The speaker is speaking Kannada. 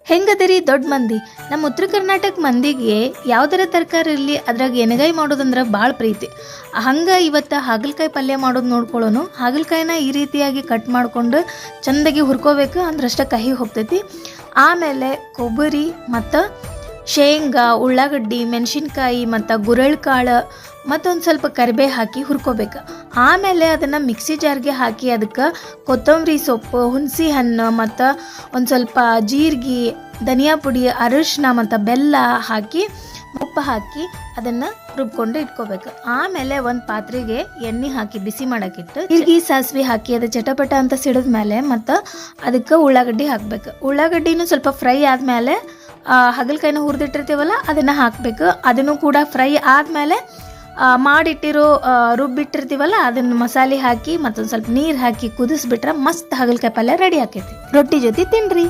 ಹೆಂಗದರಿ ದೊಡ್ಡ ಮಂದಿ. ನಮ್ಮ ಉತ್ತರ ಕರ್ನಾಟಕ ಮಂದಿಗೆ ಯಾವ್ದಾರ ತರಕಾರಿ ಇರಲಿ ಅದ್ರಾಗ ಎನಗಾಯಿ ಮಾಡೋದಂದ್ರೆ ಭಾಳ ಪ್ರೀತಿ. ಹಂಗೆ ಇವತ್ತು ಹಾಗಲಕಾಯಿ ಪಲ್ಯ ಮಾಡೋದು ನೋಡ್ಕೊಳ್ಳೋನು. ಹಾಗಲಕಾಯಿನ ಈ ರೀತಿಯಾಗಿ ಕಟ್ ಮಾಡಿಕೊಂಡು ಚೆಂದಾಗಿ ಹುರ್ಕೋಬೇಕು, ಅಂದ್ರಷ್ಟೇ ಕಹಿ ಹೋಗ್ತೈತಿ. ಆಮೇಲೆ ಕೊಬ್ಬರಿ ಮತ್ತು ಶೇಂಗಾ, ಉಳ್ಳಾಗಡ್ಡಿ, ಮೆಣಸಿನ್ಕಾಯಿ ಮತ್ತು ಗುರೆಳ್ ಕಾಳು ಮತ್ತೊಂದು ಸ್ವಲ್ಪ ಕರಿಬೇವು ಹಾಕಿ ಹುರ್ಕೋಬೇಕು. ಆಮೇಲೆ ಅದನ್ನು ಮಿಕ್ಸಿ ಜಾರ್ಗೆ ಹಾಕಿ ಅದಕ್ಕೆ ಕೊತ್ತಂಬರಿ ಸೊಪ್ಪು, ಹುಣಸೆ ಹಣ್ಣು ಮತ್ತು ಒಂದು ಸ್ವಲ್ಪ ಜೀರಿಗೆ, ಧನಿಯಾ ಪುಡಿ, ಅರಿಶಿನ ಮತ್ತು ಬೆಲ್ಲ ಹಾಕಿ ಉಪ್ಪು ಹಾಕಿ ಅದನ್ನು ರುಬ್ಕೊಂಡು ಇಟ್ಕೋಬೇಕು. ಆಮೇಲೆ ಒಂದು ಪಾತ್ರೆಗೆ ಎಣ್ಣೆ ಹಾಕಿ ಬಿಸಿ ಮಾಡೋಕ್ಕಿಟ್ಟು ಜೀರಿಗೆ ಸಾಸಿವೆ ಹಾಕಿ ಅದು ಚಟಪಟ ಅಂತ ಸಿಡಿದ್ಮೇಲೆ ಮತ್ತು ಅದಕ್ಕೆ ಉಳ್ಳಾಗಡ್ಡಿ ಹಾಕಬೇಕು. ಉಳ್ಳಾಗಡ್ಡಿನೂ ಸ್ವಲ್ಪ ಫ್ರೈ ಆದಮೇಲೆ ಹಾಗಲಕಾಯಿನ ಹುರಿದಿಟ್ಟಿರ್ತೀವಲ್ಲ ಅದನ್ನು ಹಾಕಬೇಕು. ಅದನ್ನು ಕೂಡ ಫ್ರೈ ಆದಮೇಲೆ ಮಾಡಿಟ್ಟಿರೋ ರುಬ್ಬಿಟ್ಟಿರ್ತೀವಲ್ಲ ಅದನ್ನು ಮಸಾಲೆ ಹಾಕಿ ಮತ್ತೊಂದು ಸ್ವಲ್ಪ ನೀರು ಹಾಕಿ ಕುದಿಸ್ಬಿಟ್ರೆ ಮಸ್ತ್ ಹಾಗಲಕಾಯಿ ಪಲ್ಯ ರೆಡಿ ಆಕೈತಿ. ರೊಟ್ಟಿ ಜೊತೆ ತಿನ್ನಿರಿ.